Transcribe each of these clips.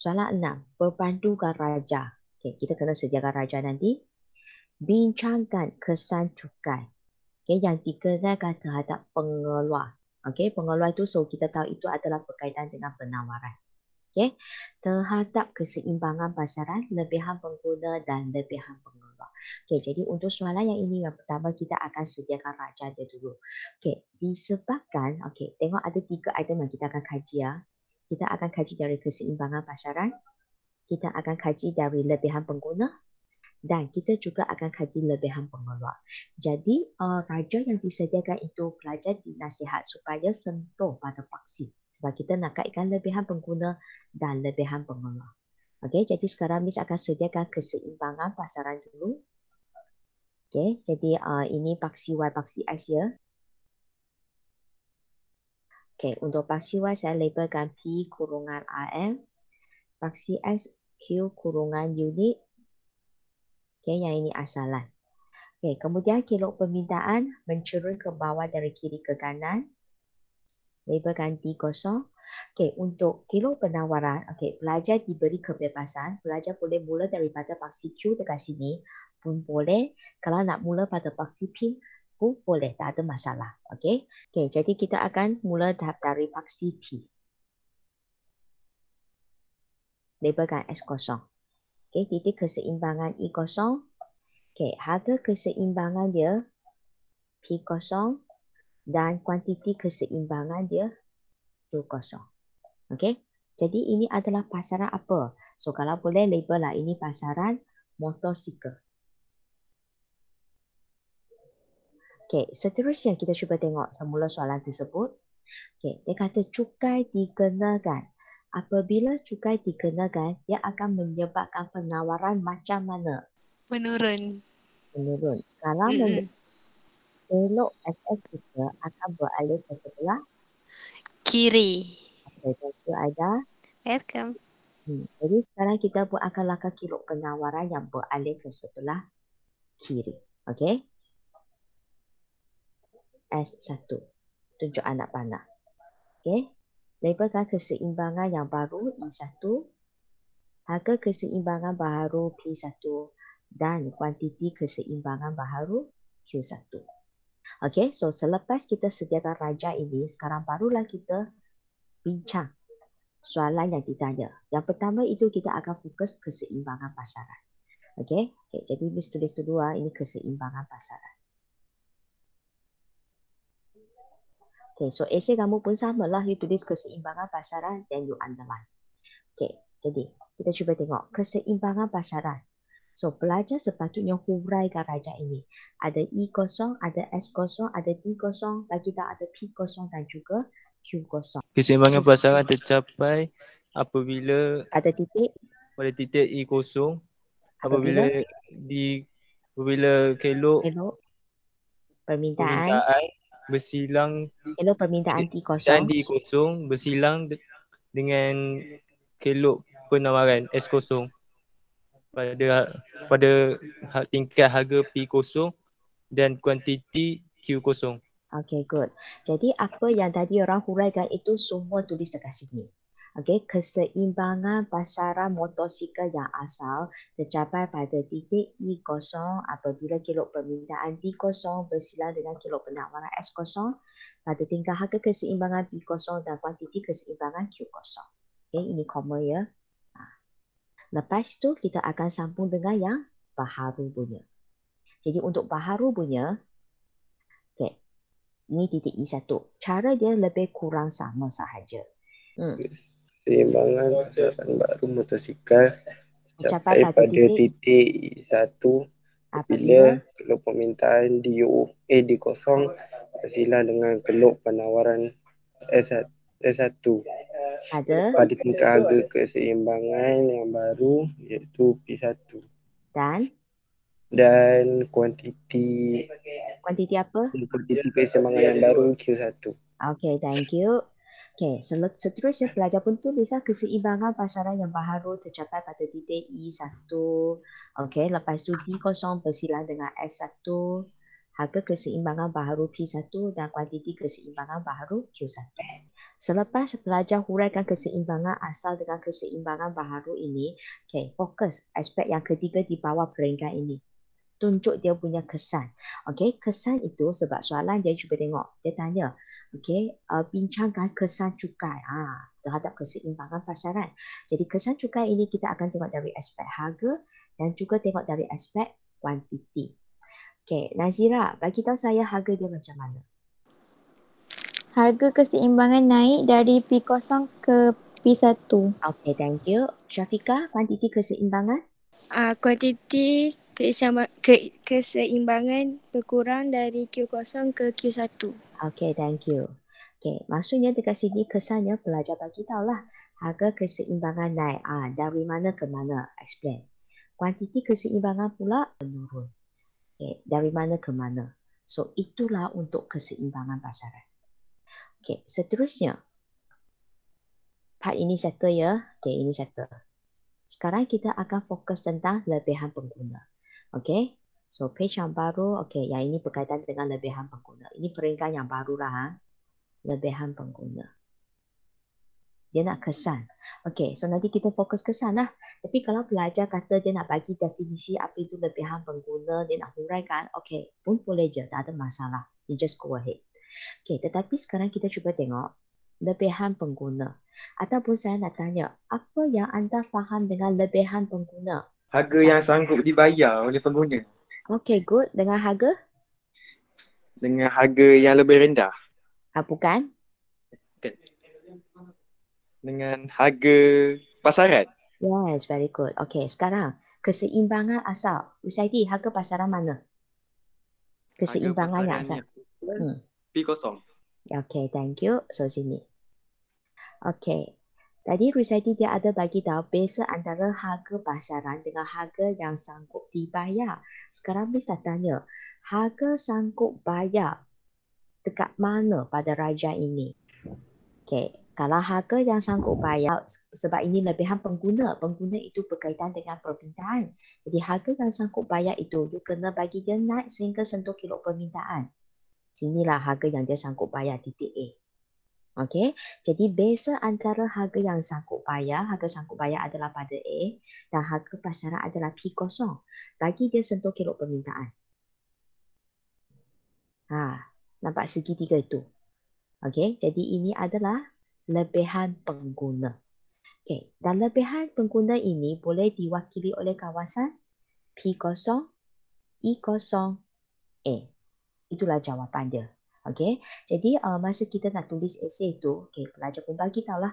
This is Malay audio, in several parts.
Soalan 6. Perpandukan raja. Okay, kita kena sediakan raja nanti. Bincangkan kesan cukai. Okay, yang dikenakan terhadap pengeluar. Okay, pengeluar itu so kita tahu itu adalah berkaitan dengan penawaran. Okay, terhadap keseimbangan pasaran, lebihan pengguna dan lebihan pengeluar. Okay, jadi untuk soalan yang ini, yang pertama kita akan sediakan raja dia dulu. Okay, disebabkan, okay, tengok ada 3 item yang kita akan kaji ya. Kita akan kaji dari keseimbangan pasaran, kita akan kaji dari lebihan pengguna dan kita juga akan kaji lebihan pengeluar. Jadi raja yang disediakan itu pelajar dinasihat supaya sentuh pada paksi sebab kita nak kaitkan lebihan pengguna dan lebihan pengeluar. Okey, jadi sekarang Miss akan sediakan keseimbangan pasaran dulu. Okey, jadi ini paksi Y, paksi X ya. Okey, untuk paksi Y saya labelkan P kurungan RM. Paksi X Q kurungan unit. Okay, yang ini asalan. Okay, kemudian kilog permintaan mencerun ke bawah dari kiri ke kanan. Labelkan D0. Okay, untuk kilog penawaran, okay, pelajar diberi kebebasan. Pelajar boleh mula daripada paksi Q dekat sini pun boleh. Kalau nak mula pada paksi P pun boleh, tak ada masalah. Okay, okay, jadi kita akan mula dari paksi P. Labelkan S0. Okay, titik keseimbangan I0. Okay, harga keseimbangan dia P0 dan kuantiti keseimbangan dia Q0. Okey. Jadi ini adalah pasaran apa? So kalau boleh label lah ini pasaran motosikal. Okey, seterusnya kita cuba tengok semula soalan tersebut. Okey, dia kata cukai dikenakan. Apabila cukai dikenakan, dia akan menyebabkan penawaran macam mana? Menurun. Menurun. Kalau elok SS kita akan beralih ke sebelah Kiri. okay, thank you Aida. Welcome. Jadi sekarang kita buat akan langkah kilog penawaran yang beralih ke sebelah kiri. Okey. S1. Tunjuk anak panah. Okey. Labelkan keseimbangan yang baru I1. Harga keseimbangan baharu P1 dan kuantiti keseimbangan baharu Q1. Okey, so selepas kita sediakan raja ini, sekarang barulah kita bincang soalan yang ditanya. Yang pertama itu kita akan fokus keseimbangan pasaran. Okey, jadi Miss tulis dulu ini keseimbangan pasaran. Okay, so essay kamu pun samalah, you tulis keseimbangan pasaran then you underline. Okay, jadi kita cuba tengok keseimbangan pasaran. So pelajar sepatutnya huraikan raja ini. Ada I0, ada S0, ada D0, dan kita ada P0 dan juga Q0. Keseimbangan pasaran tercapai apabila Ada titik pada titik I0 apabila kelok permintaan bersilang permintaan T0 bersilang dengan kelok penawaran S0 pada tingkat harga P0 dan kuantiti Q0. Okay, good. Jadi apa yang tadi orang huraikan itu semua tulis dekat sini. Okay, keseimbangan pasaran motosikal yang asal tercapai pada titik I0 apabila kilog permintaan D0 bersilang dengan kilog penawaran S0 pada tingkat harga keseimbangan B0 dan kuantiti keseimbangan Q0. Okay, ini koma ya. Lepas itu kita akan sambung dengan yang baharu punya. Jadi untuk baharu punya, okay, ini titik I1. Cara dia lebih kurang sama sahaja. Keseimbangan pasaran baru motosikal Mencapai capai pada titik I1 apabila kelok permintaan D0 bersilang dengan kelok penawaran S1 pada tingkat harga keseimbangan yang baru iaitu P1 dan kuantiti apa? Kuantiti keseimbangan yang baru Q1. Okay, thank you. Okay, seterusnya pelajar pun tulislah keseimbangan pasaran yang baharu tercapai pada titik I1. Okay, lepas tu D0 bersilang dengan S1. Harga keseimbangan baharu P1 dan kuantiti keseimbangan baharu Q1. Selepas pelajar huraikan keseimbangan asal dengan keseimbangan baharu ini, okay, fokus aspek yang ketiga di bawah peringkat ini. Tunjuk dia punya kesan. Okay, kesan itu sebab soalan dia cuba tengok. Dia tanya, okay, bincangkan kesan cukai terhadap keseimbangan pasaran. Jadi kesan cukai ini kita akan tengok dari aspek harga dan juga tengok dari aspek kuantiti. Okay, Nazira, bagi tahu saya harga dia macam mana? Harga keseimbangan naik dari P0 ke P1. Okay, thank you. Syafiqah, kuantiti keseimbangan? Kuantiti keseimbangan berkurang dari Q0 ke Q1. Okay, thank you. Okay, maksudnya dekat sini kesannya pelajar bagi tahulah harga keseimbangan naik. Dari mana ke mana? Explain. Kuantiti keseimbangan pula menurun. Okay, dari mana ke mana? So, itulah untuk keseimbangan pasaran. Okay, seterusnya. Part ini settle ya. Okay, ini settle. Sekarang kita akan fokus tentang lebihan pengguna. Okay. So, page yang baru. Okay, yang ini berkaitan dengan lebihan pengguna. Ini peringkat yang baru lah. Lebihan pengguna. Dia nak kesan. Okay, so nanti kita fokus kesan lah. Tapi kalau pelajar kata dia nak bagi definisi apa itu lebihan pengguna, dia nak huraikan, okay, pun boleh je. Tak ada masalah. You just go ahead. Okay, tetapi sekarang kita cuba tengok lebihan pengguna. Ataupun saya nak tanya, apa yang anda faham dengan lebihan pengguna? Harga yang sanggup dibayar oleh pengguna Okay, good. Dengan harga? dengan harga yang lebih rendah. Bukan? Dengan harga pasaran. Yes, very good. Okay, sekarang keseimbangan asal. Usaidi, harga pasaran mana? Keseimbangannya asal. P0. Okay, thank you. So, sini. Okay. Tadi Rusaidi dia ada bagi tahu beza antara harga pasaran dengan harga yang sanggup dibayar. Sekarang Miss nak tanya, harga sanggup bayar dekat mana pada raja ini? Okay. Kalau harga yang sanggup bayar, sebab ini lebihan pengguna. Pengguna itu berkaitan dengan permintaan. Jadi harga yang sanggup bayar itu, you kena bagi dia naik sehingga sentuh kilo permintaan. Sinilah harga yang dia sanggup bayar, titik A. Okey, jadi beza antara harga yang sanggup bayar adalah pada A dan harga pasaran adalah P0. Bagi dia sentuh kilo permintaan. Nampak segitiga itu. Okey, jadi ini adalah lebihan pengguna. Okey, dan lebihan pengguna ini boleh diwakili oleh kawasan P0, E0, A. Itulah jawapan dia. Okey, jadi masa kita nak tulis esei itu, okay, pelajar pun bagi tahulah.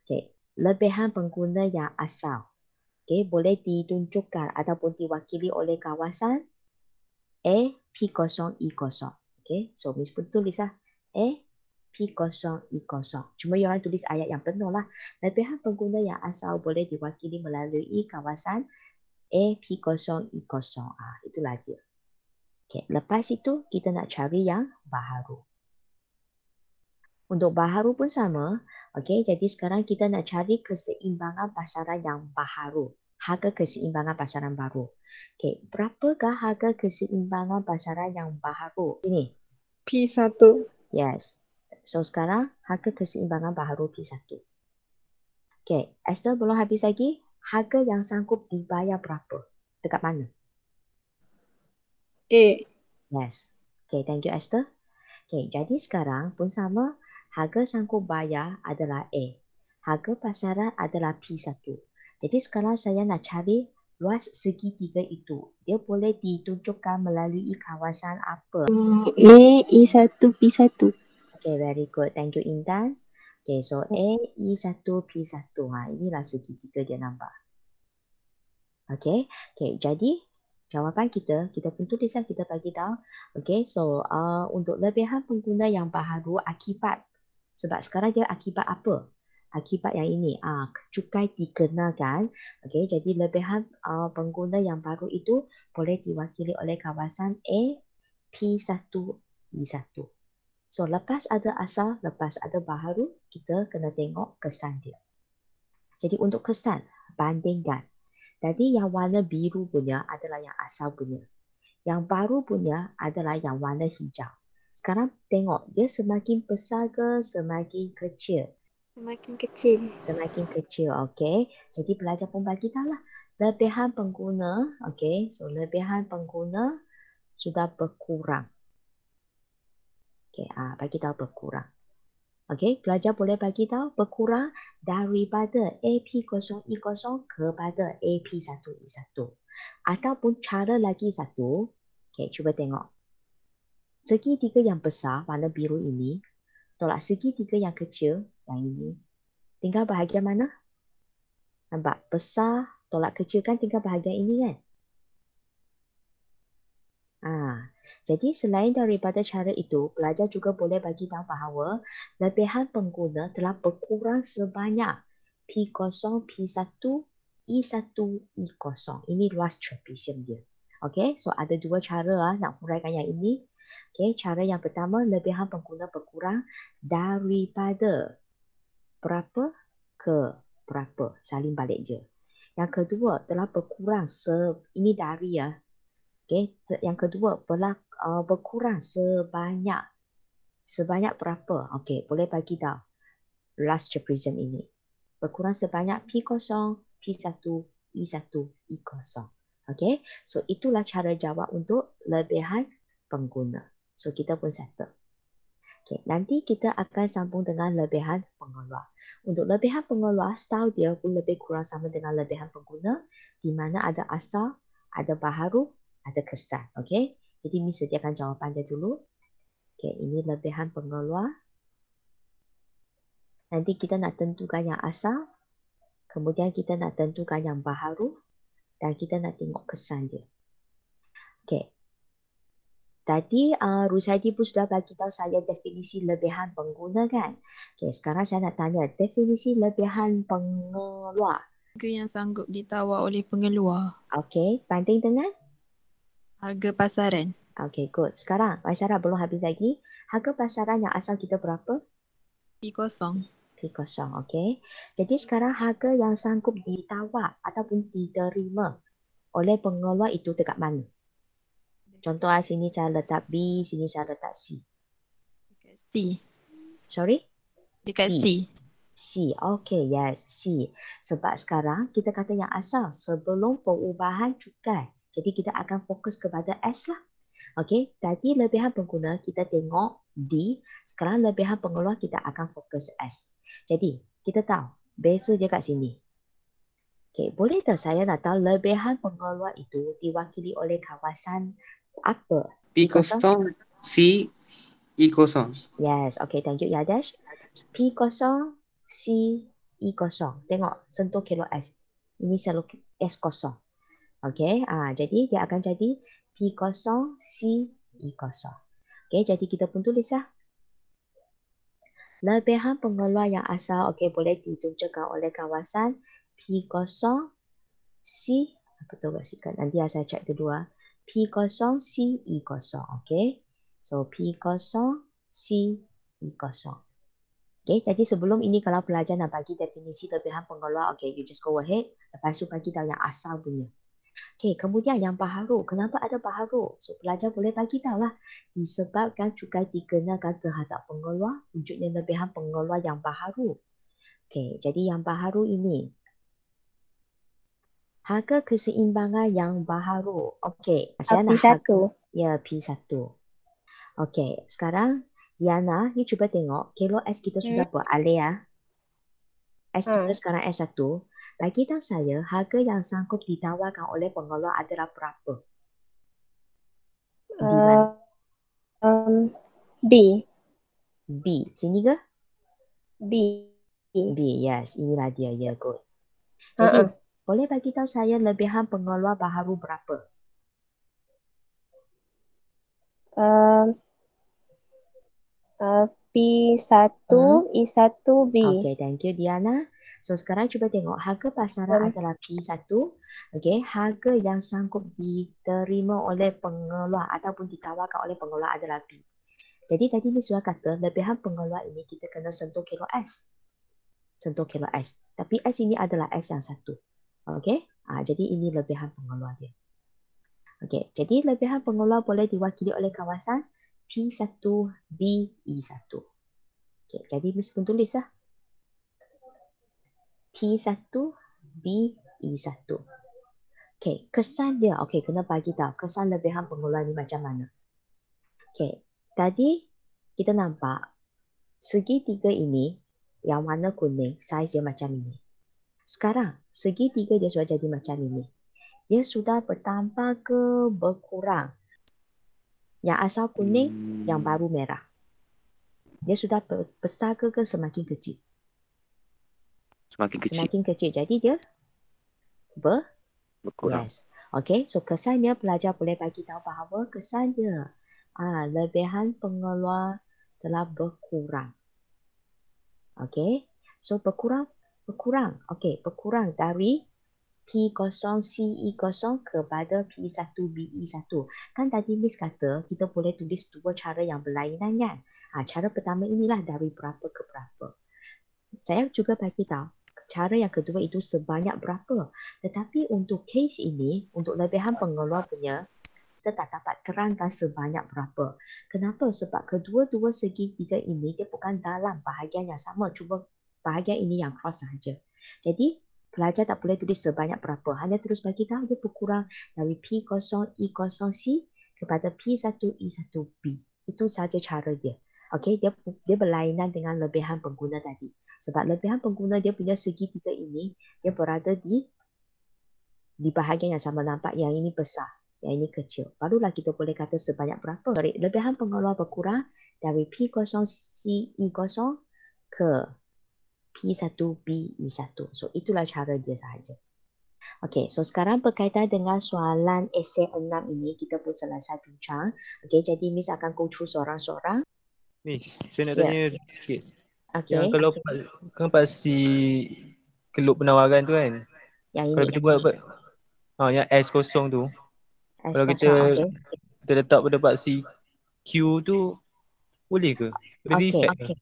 Okay, lebihan pengguna yang asal, okay, boleh ditunjukkan ataupun diwakili oleh kawasan A, P0, E0. Okay, so Miss pun tulislah A, P0, E0. Cuma you orang tulis ayat yang penuh lah. Lebihan pengguna yang asal boleh diwakili melalui kawasan A, P0, E0. Itulah dia. Okay, lepas itu kita nak cari yang baharu. Untuk baharu pun sama. Okay, jadi sekarang kita nak cari keseimbangan pasaran yang baharu. Harga keseimbangan pasaran baru. Okay, berapakah harga keseimbangan pasaran yang baharu? Sini. P1. Yes. So sekarang harga keseimbangan baharu P1. Okay, Esther belum habis lagi. Harga yang sanggup dibayar berapa? Dekat mana? A. Yes. Okay, thank you Esther. Okay, jadi sekarang pun sama. Harga sanggup bayar adalah A. Harga pasaran adalah P1. Jadi sekarang saya nak cari luas segitiga itu. Dia boleh ditunjukkan melalui kawasan apa? A, E1, P1. Okay, very good. Thank you Intan. Okay, so A, E1, P1. Inilah segitiga dia nampak. Okay, jadi jawapan kita pun tulislah, kita bagi tahu. Okay, so untuk lebihan pengguna yang baharu akibat, sebab sekarang dia akibat apa? Akibat yang ini, cukai dikenakan. Okay, jadi lebihan pengguna yang baru itu boleh diwakili oleh kawasan A, P1, E1. So, lepas ada asal, lepas ada baharu, kita kena tengok kesan dia. Jadi untuk kesan, bandingkan. Tadi yang warna biru punya adalah yang asal punya. Yang baru punya adalah yang warna hijau. Sekarang tengok dia semakin besar ke semakin kecil? Semakin kecil. Semakin kecil, okey. Jadi pelajar pun bagi tahu lah. Lebihan pengguna, okey. So lebihan pengguna sudah berkurang. Okey, bagi tahu berkurang. Okey, pelajar boleh bagi tahu berkurang daripada AP0E0 kepada AP1E1. Ataupun cara lagi satu, okey, cuba tengok. Segitiga yang besar, warna biru ini, tolak segitiga yang kecil, yang ini. Tinggal bahagian mana? Nampak? Besar tolak kecil kan tinggal bahagian ini kan? Jadi selain daripada cara itu, pelajar juga boleh bagi tahu bahawa lebihan pengguna telah berkurang sebanyak P0, P1, E1, E0. Ini luas trapezium dia. Okey, so ada dua cara nak huraikan yang ini. Okey, cara yang pertama, lebihan pengguna berkurang daripada berapa ke berapa. Salin balik je. Yang kedua, telah berkurang ini dari ya. Okey, yang kedua, berkurang sebanyak berapa? Okey, boleh bagi tahu. Last trapezium ini. Berkurang sebanyak P0, P1, E1, E0. Okey, so itulah cara jawab untuk lebihan pengguna. So kita pun settle. Okay, nanti kita akan sambung dengan lebihan pengeluar. Untuk lebihan pengeluar, style dia pun lebih kurang sama dengan lebihan pengguna, di mana ada asal, ada baharu, ada kesan. Okay? Jadi Mi sediakan jawapan dia dulu. Okay, ini lebihan pengeluar. Nanti kita nak tentukan yang asal, kemudian kita nak tentukan yang baharu, dan kita nak tengok kesan dia. Okay. Tadi Rusaidi pun sudah bagi tahu saya definisi lebihan pengguna kan. Okay, sekarang saya nak tanya definisi lebihan pengeluar. Harga yang sanggup ditawar oleh pengeluar. Okay, banding dengan? Harga pasaran. Okay, good. Sekarang, Maisara belum habis lagi. Harga pasaran yang asal kita berapa? P0. P0, okay. Jadi sekarang harga yang sanggup ditawar ataupun diterima oleh pengeluar itu dekat mana? Contoh sini saya letak B, sini saya letak C. C. Sorry? Dekat B. C. C. Okay, yes, C. Sebab sekarang kita kata yang asal sebelum perubahan cukai. Jadi kita akan fokus kepada S lah. Okay, tadi lebihan pengguna kita tengok D. Sekarang lebihan pengeluar kita akan fokus S. Jadi kita tahu beza dia kat sini. Okay, boleh tak saya nak tahu lebihan pengeluar itu diwakili oleh kawasan apa? P0, C, E0. Yes, okay, thank you Yadesh. P0, C, E0. Tengok, sentuh kilo S. Ini selalu S0. Okay, jadi dia akan jadi P0, C, E0. Okay, jadi kita pun tulis lah. Lebihan pengeluar yang asal, okay, boleh ditunjukkan oleh kawasan P0, C, betul tak? Nanti saya cek dulu. P0, C, E0. Okay, so P0, C, E0. Okay, jadi sebelum ini kalau pelajar nak bagi definisi lebihan pengeluar, okay, you just go ahead. Lepas tu bagi tahu yang asal punya. Okay, kemudian yang baharu. Kenapa ada baharu? So, pelajar boleh bagi tahu lah. Disebabkan cukai dikenakan terhadap pengeluar, wujudnya lebihan pengeluar yang baharu. Okay, jadi yang baharu ini. Harga keseimbangan yang baharu. Okay, saya nak harga. Ya, P1. Okay, sekarang Diana, you cuba tengok. Kilo S kita sudah beralih ya. S kita sekarang S1. Bagi tahu saya, harga yang sanggup ditawarkan oleh pengeluar adalah berapa? Di mana? B. B. Sini ke? B. B, yes. Inilah dia. Ya, good. Jadi, boleh bagi tahu saya lebihan pengeluar baharu berapa? P1, E1, B. Okay, thank you Diana. So sekarang cuba tengok harga pasaran adalah P1. Okay, harga yang sanggup diterima oleh pengeluar ataupun ditawarkan oleh pengeluar adalah B. Jadi tadi ni sudah kata lebihan pengeluar ini kita kena sentuh kilo S. Sentuh kilo S. Tapi S ini adalah S yang satu. Okay, jadi ini lebihan pengeluar dia. Okay, jadi lebihan pengeluar boleh diwakili oleh kawasan P1 BE1. Okay, jadi Miss pun tulis lah. P1 BE1. Okay, kesan dia. Okay, kena bagi tahu kesan lebihan pengeluaran ni macam mana. Okay, tadi kita nampak segitiga ini yang warna kuning, saiz dia macam ini. Sekarang, segitiga dia sudah jadi macam ini. Dia sudah bertambah ke berkurang? Yang asal kuning, yang baru merah. Dia sudah besar ke semakin kecil? Semakin kecil. Semakin kecil. Jadi dia Berkurang. Yes. Okay, so kesannya pelajar boleh bagi tahu bahawa kesannya lebihan pengeluar telah berkurang. Okay, so berkurang. Okay, berkurang dari P0 CE0 kepada P1 BE1. Kan tadi Miss kata kita boleh tulis dua cara yang berlainan kan? Cara pertama inilah dari berapa ke berapa. Saya juga bagi tahu cara yang kedua itu sebanyak berapa. Tetapi untuk case ini, untuk lebihan pengeluar punya, kita tak dapat terangkan sebanyak berapa. Kenapa? Sebab kedua-dua segitiga ini dia bukan dalam bahagian yang sama. Cuma bahagian ini yang cross sahaja. Jadi, pelajar tak boleh tulis sebanyak berapa. Hanya terus bagi tahu dia berkurang dari P0 E0 C kepada P1 E1 B. Itu saja cara dia. Okey, dia berlainan dengan lebihan pengguna tadi. Sebab lebihan pengguna dia punya segitiga ini, dia berada di bahagian yang sama. Nampak yang ini besar, yang ini kecil. Barulah kita boleh kata sebanyak berapa. Lebihan pengeluar berkurang dari P0 CE0 ke P1 BE1. So itulah cara dia sahaja. Okey, so sekarang berkaitan dengan soalan esei 6 ini, kita pun selesai bincang. Okey, jadi Miss akan go through seorang-seorang. Miss, saya nak tanya sikit. Okay. Yang kalau kan pasti keluk penawaran tu kan. Yang ini. Kalau kita buat yang S0 tu. S0, Kalau kita letak pada paksi Q tu boleh ke? Boleh effect ke?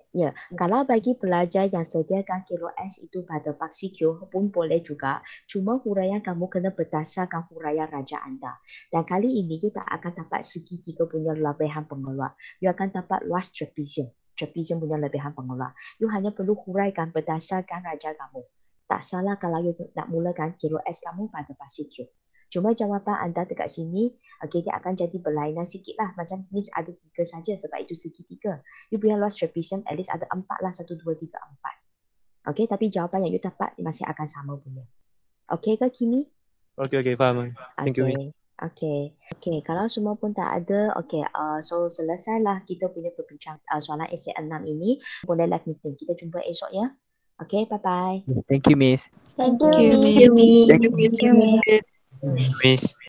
Ya, kalau bagi pelajar yang sediakan kilo S itu pada paksi Q pun boleh juga. Cuma huraian kamu kena berdasarkan huraian raja anda. Dan kali ini you tak akan dapat segitiga punya lebihan pengeluar. You akan dapat luas trapezium. Trapezium punya lebihan pengeluar. You hanya perlu huraikan berdasarkan raja kamu. Tak salah kalau you nak mulakan kilo S kamu pada paksi Q. Cuma jawapan anda dekat sini, dia akan jadi berlainan sikit lah. Macam Miss ada 3 saja sebab itu segitiga. You punya luas trapezium at least ada 4 lah. 1, 2, 3, 4. Okay, tapi jawapan yang you dapat masih akan sama punya. Okay ke Kimi? Okay, faham. Thank you, Miss. Okay, kalau semua pun tak ada, so selesailah kita punya perbincang soalan esei 6 ini. Boleh live meeting. Kita jumpa esok ya. Okay, bye-bye. Thank you, Miss. Thank you, Miss. Thank you, Miss. Miss.